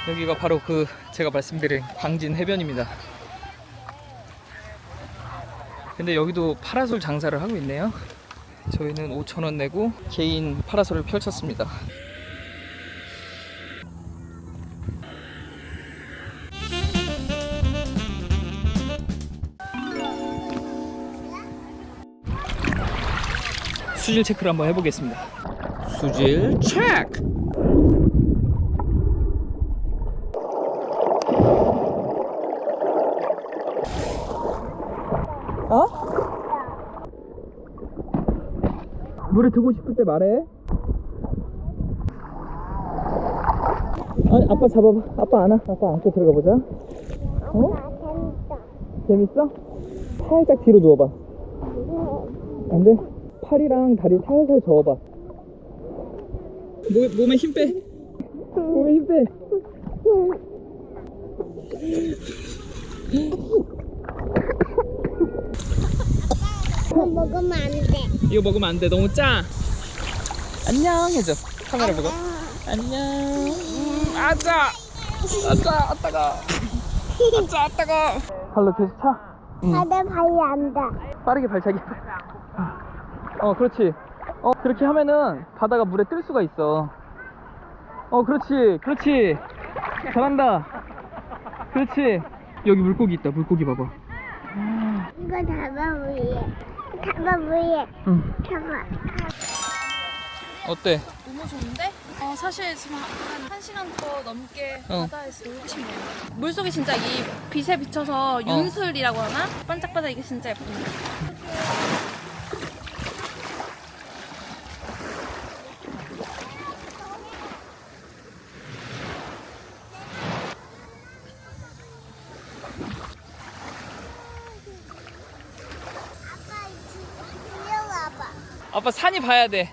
여기가 바로 그 제가 말씀드린 광진 해변입니다. 근데 여기도 파라솔 장사를 하고 있네요. 저희는 5,000원 내고 개인 파라솔을 펼쳤습니다. 수질 체크를 한번 해보겠습니다. 수질 체크! 어? 물에 두고 싶을 때 말해. 아니, 아빠 잡아봐. 아빠 안아. 아빠 안고 들어가 보자. 어? 재밌어? 살짝 뒤로 누워봐. 안 돼? 팔이랑 다리 살살 저어봐. 몸에 힘 빼. 몸에 힘 빼. 이거 먹으면 안 돼. 이거 먹으면 안 돼. 너무 짜. 안녕 해줘. 카메라 보고. 안녕. 아짜. 아짜. 아따가. 아짜. 아따가. 발로 계속 차. 바다 발이 안 돼. 빠르게 발차기. 그렇지. 그렇게 하면은 바다가 물에 뜰 수가 있어. 그렇지. 그렇지. 잘한다. 그렇지. 여기 물고기 있다. 물고기 봐봐. 이거 잡아 위에. 잡아 위에. 응. 잡아. 어때? 너무 좋은데? 사실 지금 한 1시간 더 넘게 어. 바다에서 놀고 싶네요. 물속이 진짜 이 빛에 비춰서 윤슬이라고 하나? 반짝반짝 이게 진짜 예쁩니다. 들려와봐. 아빠 산이 봐야 돼.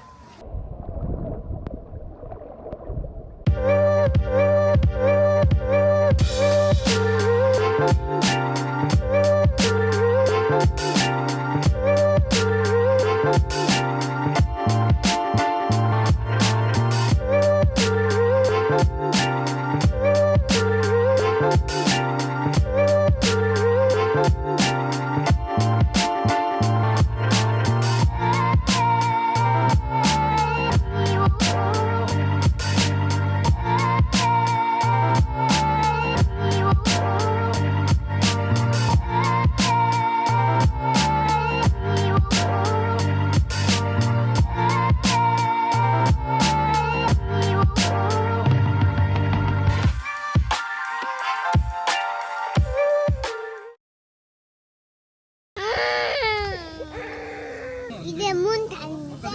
이제 문 닫는데?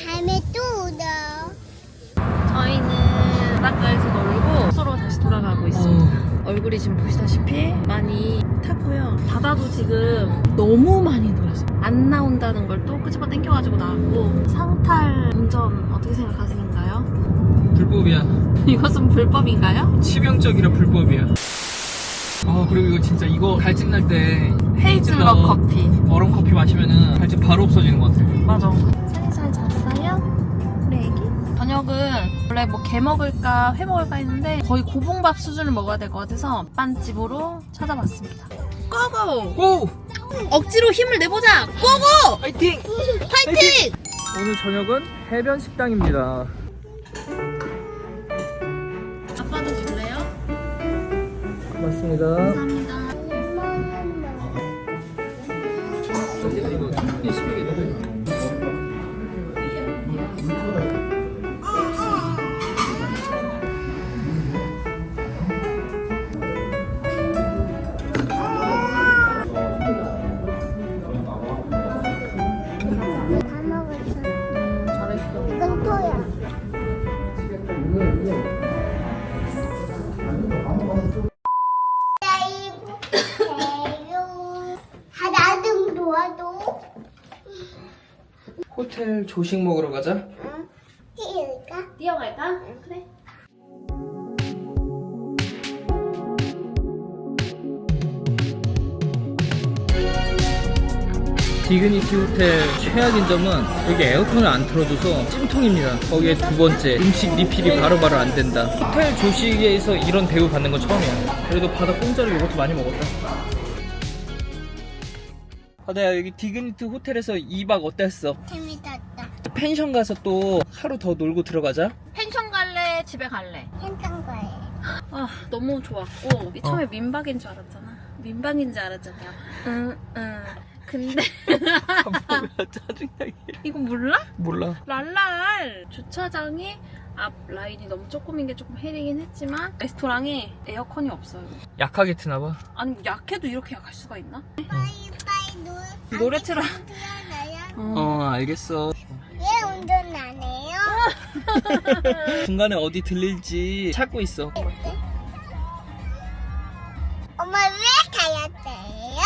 다음에 또 오다. 저희는 바닷가에서 놀고 서로 다시 돌아가고 있습니다. 얼굴이 지금 보시다시피 많이 탔고요. 바다도 지금 너무 많이 놀았어요. 안 나온다는 걸 또 끄집어 당겨가지고 나왔고. 상탈 운전 어떻게 생각하시는가요? 불법이야. 이것은 불법인가요? 치명적이라 불법이야. 그리고 이거 진짜 이거 갈증 날 때 헤이즐넛 커피. 얼음 커피 마시면은 갈증 바로 없어지는 것 같아. 맞아. 잘 잤어요? 우리 애기? 저녁은 원래 뭐 게 먹을까 회 먹을까 했는데 거의 고봉밥 수준을 먹어야 될 것 같아서 빵집으로 찾아봤습니다. 고고! 고! 억지로 힘을 내보자! 고고! 파이팅! 파이팅! 오늘 저녁은 해변 식당입니다. 아빠도 줄래요? 맞습니다. 감사합니다. 다 먹었어. 잘했어. 이건 토야. 하나 도와도. 호텔 조식 먹으러 가자. 응? 찌일까? 뛰어갈까? 그래. 디그니티 호텔 최악인 점은 여기 에어컨을 안 틀어줘서 찜통입니다. 거기에 두 번째, 음식 리필이 바로바로 안 된다. 호텔 조식에서 이런 대우 받는 건 처음이야. 그래도 바다 공짜로 요것도 많이 먹었다. 바다야, 여기 디그니티 호텔에서 2박 어땠어? 재밌었다. 펜션 가서 또 하루 더 놀고 들어가자. 펜션 갈래? 집에 갈래? 했던 거예요. 아 너무 좋았고 처음에 어. 민박인 줄 알았잖아. 민박인 줄 알았잖아요. 응. 근데 뭐야, 짜증나게. 이거 몰라? 몰라. 랄랄 주차장이 앞 라인이 너무 조금인 게 조금 헤리긴 했지만 레스토랑에 에어컨이 없어요. 약하게 트나봐. 아니 약해도 이렇게 약할 수가 있나? 빠이빠이 노래 틀어. 틀어놔요. 알겠어. 왜 운전 안 해요? 중간에 어디 들릴지 찾고 있어. 엄마 왜 다이어트예요?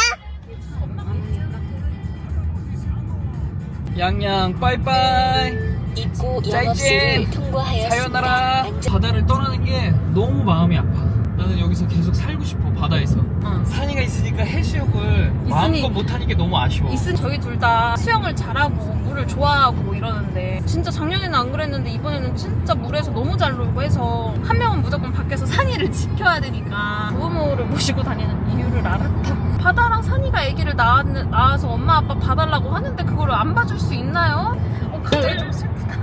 양양 빠이빠이. 입구 짜이찐. 통과하였습니다. 사요나라. 바다를 떠나는 게 너무 마음이 아파. 나는 여기서 계속 살고 싶어. 바다에서. 산이가 있으니까 해수욕을 마음껏 못하니까 너무 아쉬워. 있은 저희 둘 다 수영을 잘하고 물을 좋아하고 이러는데 진짜 작년에는 안 그랬는데 이번에는 진짜 물에서 너무 잘 놀고 해서 한 명은 무조건 밖에서 산이를 지켜야 되니까 부모를 모시고 다니는 이유를 알았다. 바다랑 산이가 아기를 낳아서 엄마 아빠 봐달라고 하는데 그거를 안 봐줄 수 있나요? 갑자기 좀 슬프다.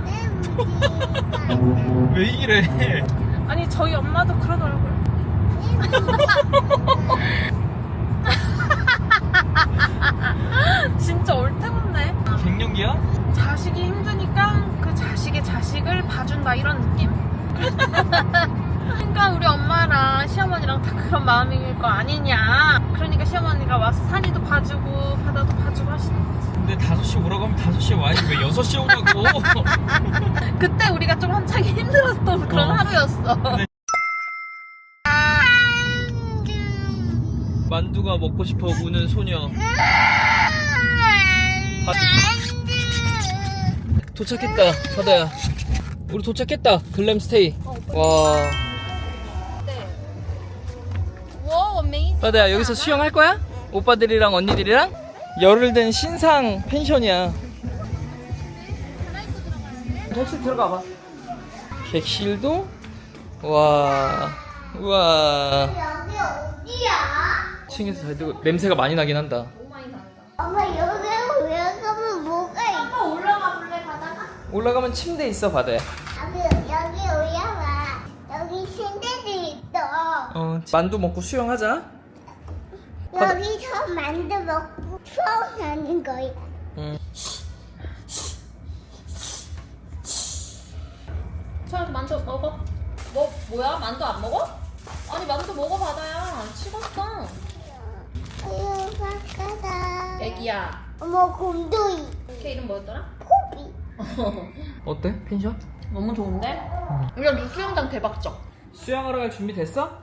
왜 이래? 아니 저희 엄마도 그러더라고요. 진짜 옳대문네. 갱년기야? 자식이 힘드니까 그 자식의 자식을 봐준다 이런 느낌? 그러니까 우리 엄마랑 시어머니랑 다 그런 마음일 거 아니냐. 그러니까 시어머니가 와서 산이도 봐주고 바다도 봐주고 하시는 거지. 근데 5시 오라고 하면 5시에 와야지 왜 6시에 오냐고. 그때 우리가 좀 한창 힘들었던 그런 하루였어. 네. 만두가 먹고 싶어 우는 소녀. 도착했다. 바다야, 우리 도착했다. 글램스테이. 와. 와, 어메이징. 바다야, 여기서 수영할 거야? 오빠들이랑 언니들이랑? 열흘 된 신상 펜션이야. 객실 들어가 봐. 객실도 와. 우와. 여기 어디야? 층에서 잘 되고 냄새가 많이 나긴 한다. 엄마 여기 올라가면 뭐가 있어? 올라가 볼래, 바다가? 올라가면 침대 있어. 바다야. 여기 올라가. 여기 침대도 있어. 만두 먹고 수영하자. 여기서 만두 먹고 수영하는 거야. 저한테 만두 먹어. 뭐야? 만두 안 먹어? 아니 만두 먹어, 바다야. 식었어. 아유 바카다. 애기야. 어머 곰돌이. 걔 이름 뭐였더라? 코비. 어때? 펜션? 너무 좋은데? 야, 수영장 대박적. 수영하러 갈 준비 됐어?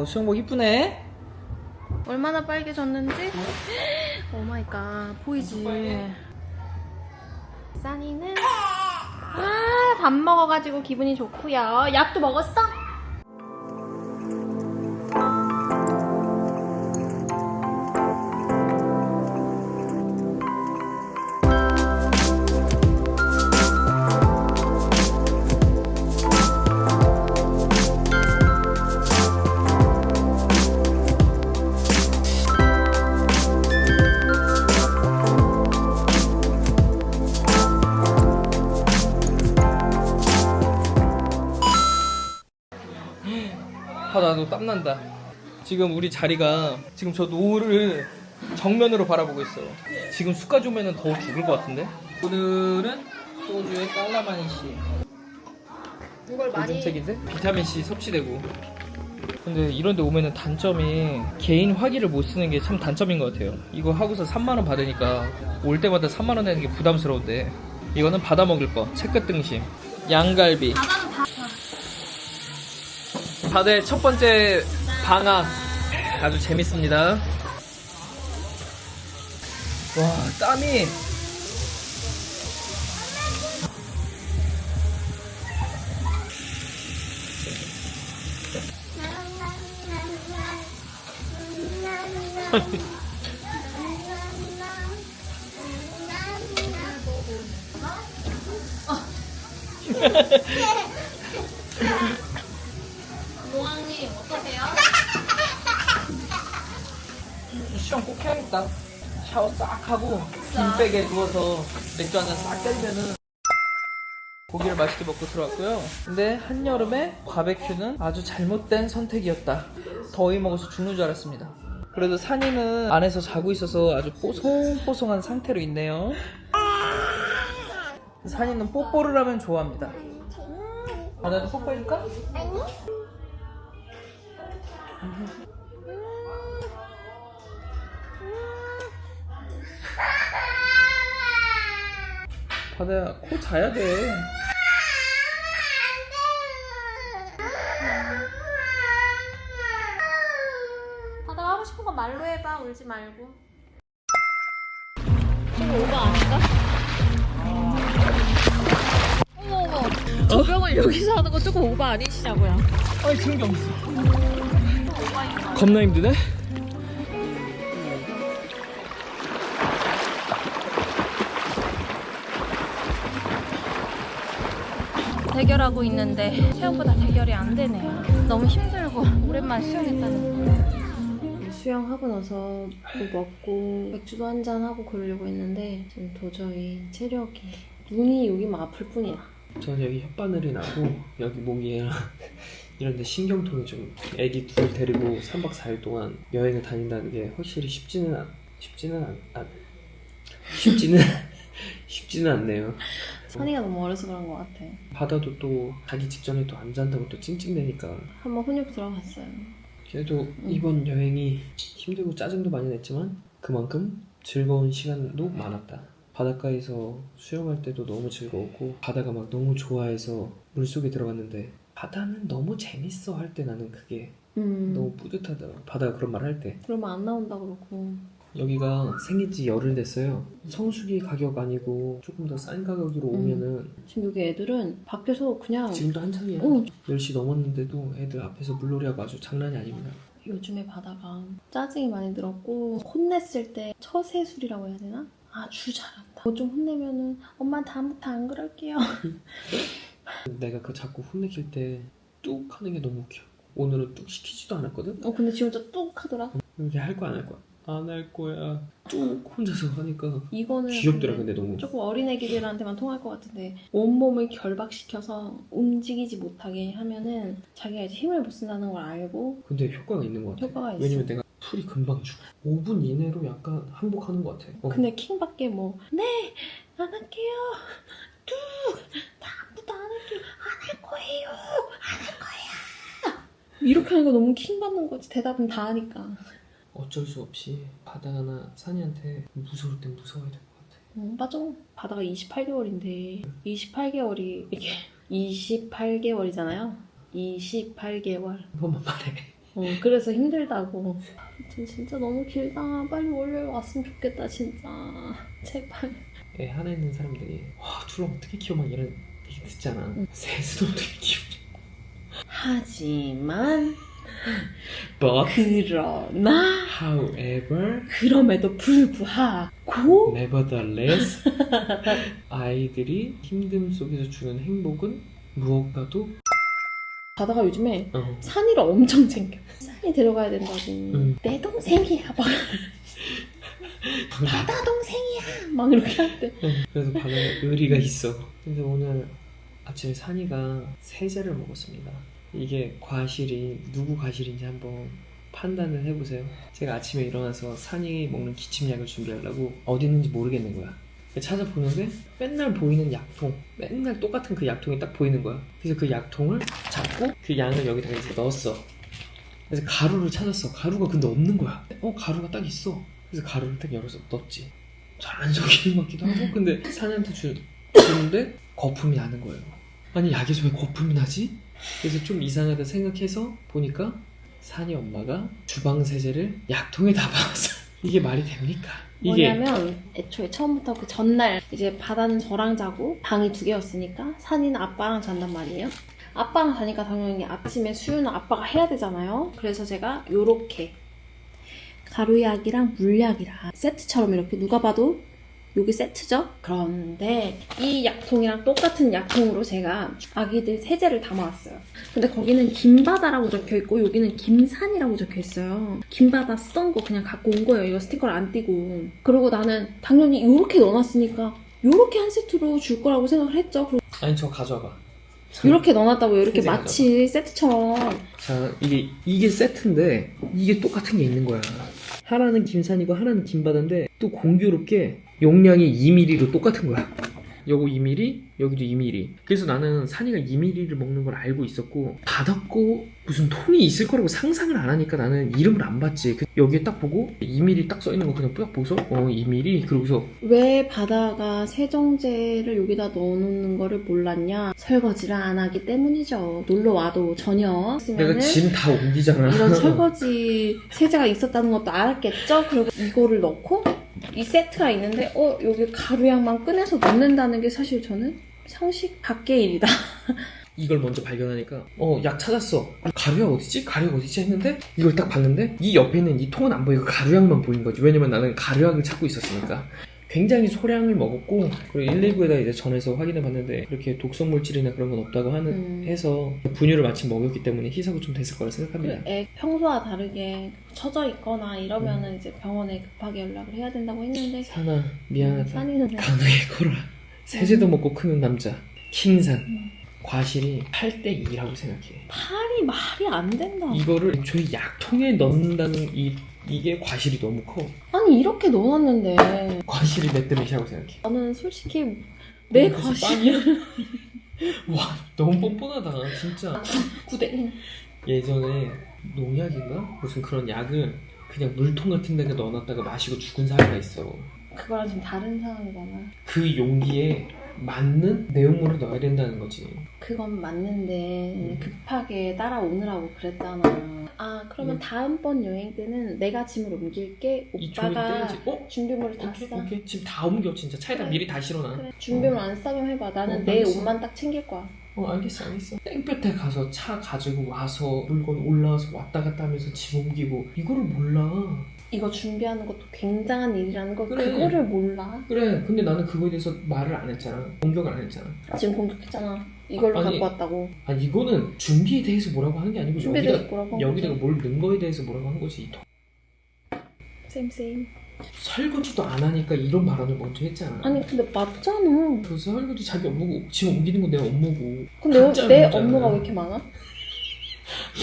수영복 이쁘네. 얼마나 빨개졌는지? 오마이갓, 보이지? 써니는 밥 먹어가지고 기분이 좋고요. 약도 먹었어? 나도 땀난다. 지금 우리 자리가 지금 저 노을을 정면으로 바라보고 있어. 지금 숲까지 오면 더 죽을 것 같은데? 오늘은 소주에 깔라마니시. 이걸 골든색인데? 비타민C 섭취되고. 근데 이런 데 오면은 단점이 개인 화기를 못 쓰는 게 참 단점인 것 같아요. 이거 하고서 3만원 받으니까 올 때마다 3만원 내는 게 부담스러운데 이거는 받아 먹을 거. 채끝 등심. 양갈비. 바다의 첫 번째 방학. 아주 재밌습니다. 와, 땀이. 노왕님 어떠세요? 수영 꼭 해야겠다. 샤워 싹 하고 빈백에 누워서 맥주 한잔 싹 때리면은 고기를 맛있게 먹고 들어왔고요. 근데 한여름에 바베큐는 아주 잘못된 선택이었다. 더위 먹어서 죽는 줄 알았습니다. 그래도 산이는 안에서 자고 있어서 아주 뽀송뽀송한 상태로 있네요. 산이는 뽀뽀를 하면 좋아합니다. 아, 나도 뽀뽀해줄까? 아니. 바다야, 코 자야 돼. 바다가 하고 싶은 거 말로 해봐. 울지 말고. 좀 오버 아닌가? 어머 저 병을 여기서 하는 거 조금 오버 아니시냐고요? 아니, 그런 게 없어. 겁나 힘드네? 대결하고 있는데 생각보다 대결이 안 되네요. 너무 힘들고 오랜만에 수영했다는 거. 수영하고 나서 뭐 먹고 맥주도 한잔 하고 그러려고 했는데 지금 도저히 체력이 눈이 여기만 아플 뿐이야. 저는 여기 혓바늘이 나고 여기 목이랑 이런데 신경통이 좀 애기 둘 데리고 3박 4일 동안 여행을 다닌다는 게 확실히 쉽지는 않네요. 선이가 너무 어려서 그런 것 같아. 바다도 또 자기 직전에 또 안 잔다고 또 찡찡대니까 한번 훈육 들어갔어요. 그래도 이번 여행이 힘들고 짜증도 많이 냈지만 그만큼 즐거운 시간도 많았다. 바닷가에서 수영할 때도 너무 즐거웠고 바다가 막 너무 좋아해서 물속에 들어갔는데 바다는 너무 재밌어 할 때 나는 그게 너무 뿌듯하더라고. 바다가 그런 말 할 때. 그러면 안 나온다 그러고. 여기가 생긴 지 열흘 됐어요. 성수기 가격 아니고 조금 더 싼 가격으로 오면은 지금 여기 애들은 밖에서 그냥 지금도 한창이야. 응. 10시 넘었는데도 애들 앞에서 물놀이하고 아주 장난이 아닙니다. 요즘에 바다가 짜증이 많이 들었고 혼냈을 때 처세술이라고 해야 되나? 아주 잘한다. 뭐 좀 혼내면은 엄마 다음부터 안 그럴게요. 내가 그 자꾸 혼내킬 때 뚝 하는 게 너무 웃겨. 오늘은 뚝 시키지도 않았거든? 근데 지금 진짜 뚝 하더라. 이게 할 거야 안 할 거야? 안 할 거야. 뚝 혼자서 하니까 이거는 귀엽더라 근데 너무. 조금 어린애기들한테만 통할 것 같은데 온몸을 결박시켜서 움직이지 못하게 하면은 자기가 이제 힘을 못 쓴다는 걸 알고 근데 효과가 있는 것 같아. 효과가 있어. 왜냐면 내가 풀이 금방 죽어. 5분 이내로 약간 항복하는 것 같아. 근데 킹밖에 네 안 할게요. 뚝 다음부터 안 할게요. 안 할 거예요. 안 할 거야. 이렇게 하는 거 너무 킹 받는 거지. 대답은 다 하니까. 어쩔 수 없이 바다나 산이한테 무서울 땐 무서워야 될 것 같아. 맞아. 바다가 28개월인데 28개월이 이렇게 28개월이잖아요. 28개월. 한 번만 말해. 그래서 힘들다고. 진짜 너무 길다. 빨리 월요일 왔으면 좋겠다 진짜. 제발. 애 하나 있는 사람들이 와 둘을 어떻게 키워 막 이런 얘기 듣잖아. 셋은 어떻게 키우지? 하지만 But 그러나 however 그럼에도 불구하고 nevertheless 아이들이 힘듦 속에서 주는 행복은 무엇과도 바다가 요즘에 산이를 엄청 챙겨. 산이 데려가야 된다고. 내 동생이야 막. 바다 동생이야 막 이렇게 할 때. 그래서 바다에 의리가 있어. 근데 오늘 아침에 산이가 세제를 먹었습니다. 이게 과실이 누구 과실인지 한번 판단을 해보세요. 제가 아침에 일어나서 산이 먹는 기침약을 준비하려고 어디 있는지 모르겠는 거야. 찾아보는데 맨날 보이는 약통, 맨날 똑같은 그 약통이 딱 보이는 거야. 그래서 그 약통을 잡고 그 양을 여기다가 이제 넣었어. 그래서 가루를 찾았어. 가루가 근데 없는 거야. 가루가 딱 있어. 그래서 가루를 딱 열어서 넣었지. 잘 안 섞이는 것 같기도 하고. 근데 산이한테 주는데 거품이 나는 거예요. 아니 약에서 왜 거품이 나지? 그래서 좀 이상하다 생각해서 보니까 산이 엄마가 주방 세제를 약통에 담아왔어. 이게 말이 됩니까? 뭐냐면 애초에 처음부터 그 전날 이제 바다는 저랑 자고 방이 2개였으니까 산이는 아빠랑 잔단 말이에요. 아빠랑 자니까 당연히 아침에 수유는 아빠가 해야 되잖아요. 그래서 제가 요렇게 가루약이랑 물약이랑 세트처럼 이렇게 누가 봐도 요게 세트죠? 그런데 이 약통이랑 똑같은 약통으로 제가 아기들 세제를 담아왔어요. 근데 거기는 김바다라고 적혀있고 여기는 김산이라고 적혀있어요. 김바다 쓰던 거 그냥 갖고 온 거예요. 이거 스티커를 안 띄고. 그리고 나는 당연히 요렇게 넣어놨으니까 요렇게 한 세트로 줄 거라고 생각을 했죠. 그리고 아니 저 가져와봐. 이렇게 넣어놨다고 이렇게 세제 마치 세트처럼. 자 이게 세트인데 이게 똑같은 게 있는 거야. 하나는 김산이고 하나는 김바다인데 또 공교롭게 용량이 2mm로 똑같은 거야. 요거 2mm, 여기도 2mm. 그래서 나는 산이가 2mm를 먹는 걸 알고 있었고 받았고 무슨 통이 있을 거라고 상상을 안 하니까 나는 이름을 안 봤지. 여기에 딱 보고 2mm 딱 써있는 거 그냥 딱 보고서 2mm 그러고서 왜 바다가 세정제를 여기다 넣어놓는 거를 몰랐냐? 설거지를 안 하기 때문이죠. 놀러 와도 전혀 내가 했으면은 짐 다 옮기잖아. 이런 설거지 세제가 있었다는 것도 알았겠죠? 그리고 이거를 넣고 이 세트가 있는데 여기 가루약만 꺼내서 넣는다는 게 사실 저는 상식 밖의 일이다. 이걸 먼저 발견하니까 약 찾았어. 가루약 어디지? 가루약 어디지? 했는데 이걸 딱 봤는데 이 옆에 있는 이 통은 안 보이고 가루약만 보인 거지. 왜냐면 나는 가루약을 찾고 있었으니까. 굉장히 소량을 먹었고 그리고 119에다 이제 전해서 확인해 봤는데 그렇게 독성 물질이나 그런 건 없다고 해서 분유를 마침 먹였기 때문에 희석이 좀 됐을 거라 생각합니다. 애 평소와 다르게 처져 있거나 이러면은 이제 병원에 급하게 연락을 해야 된다고 했는데 산아 미안하다. 산이는 강하게 커라. 세제도 먹고 크는 남자 킹산. 과실이 8대2라고 생각해. 팔이 말이 안 된다. 이거를 저희 약통에 넣는다는 이게 과실이 너무 커. 아니 이렇게 넣어놨는데 과실이 몇 대 몇이라고 생각해. 나는 솔직히 내 무슨 과실 빵이야? 와 너무 뻔뻔하다 진짜. 9대1. 예전에 농약인가? 무슨 그런 약을 그냥 물통 같은 데에 넣어놨다가 마시고 죽은 사례가 있어. 그거랑 좀 다른 상황이잖아. 그 용기에 맞는 내용물을 넣어야 된다는 거지. 그건 맞는데 급하게 따라오느라고 그랬잖아. 그러면 다음번 여행 때는 내가 짐을 옮길게. 이 종이 오빠가 떼야지. 준비물을 다 오케이, 싸. 오케이. 지금 다 옮겨 진짜 차에다 그래. 미리 다 실어놔. 그래. 준비물 안 싸게 해봐. 나는 내 알겠어. 옷만 딱 챙길 거야. 알겠어. 땡볕에 가서 차 가지고 와서 물건 올라와서 왔다 갔다 하면서 짐 옮기고 이거를 몰라. 이거 준비하는 것도 굉장한 일이라는 거 그래. 그거를 몰라. 그래 근데 나는 그거에 대해서 말을 안 했잖아. 공격을 안 했잖아. 지금 공격했잖아. 이걸로 아니, 갖고 왔다고. 아니 이거는 준비에 대해서 뭐라고 하는 게 아니고 준비에 대해서 뭐라고 한 여기다가 거지? 뭘 넣은 거에 대해서 뭐라고 한 거지. 쌤. 설거지도 안 하니까 이런 발언을 먼저 했잖아. 아니 근데 맞잖아. 그래서 설거지 자기 업무고 짐 옮기는 건 내 업무고. 근데 각자 내 업무잖아. 업무가 왜 이렇게 많아?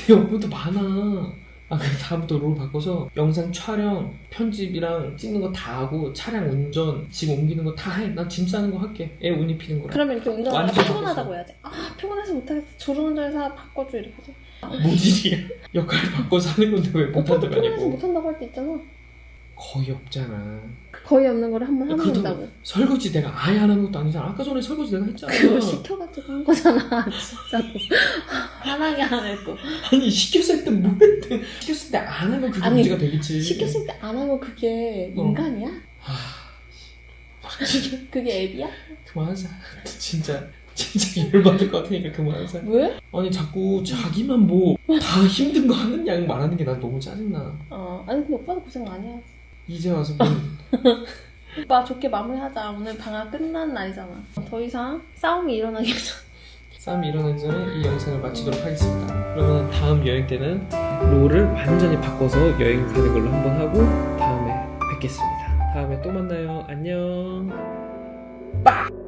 내 업무도 많아. 그럼 다음부터 롤 바꿔서 영상 촬영, 편집이랑 찍는 거 다 하고 차량 운전, 짐 옮기는 거 다 해. 난 짐 싸는 거 할게. 애 옷 입히는 거랑. 그러면 이렇게 운전하다 완전 피곤하다고 해야지. 피곤해서 못하겠어. 졸음운전해서 바꿔줘 이렇게 하지. 모질이야. 역할 바꿔서 하는 건데 왜 오빠도 못한다고 피곤해서 아니고. 못한다고 할 때 있잖아. 거의 없잖아. 거의 없는 거를 한 번 하면 그렇다고 된다고. 설거지 내가 아예 안 하는 것도 아니잖아. 아까 전에 설거지 내가 했잖아. 그걸 시켜가지고 한 거잖아. 진짜로. 화나게 하네 또. 아니 시켰을 때 뭐 했든 시켰을 때 안 하면 그게 아니, 문제가 되겠지. 시켰을 때 안 하면 그게 인간이야? 그게 앱이야? 그만하자. 진짜 열받을 것 같으니까 그만하자. 왜? 아니 자꾸 자기만 뭐 다 힘든 거 하는 양 말하는 게 난 너무 짜증나. 아니 근데 오빠도 고생 많이 하지. 이제 와서 뭐 오빠 좋게 마무리하자. 오늘 방학 끝난 날이잖아. 더 이상 싸움이 일어나기 전. 싸움이 일어나기 전에 이 영상을 마치도록 하겠습니다. 그러면 다음 여행 때는 롤을 완전히 바꿔서 여행 가는 걸로 한번 하고 다음에 뵙겠습니다. 다음에 또 만나요. 안녕. 빡!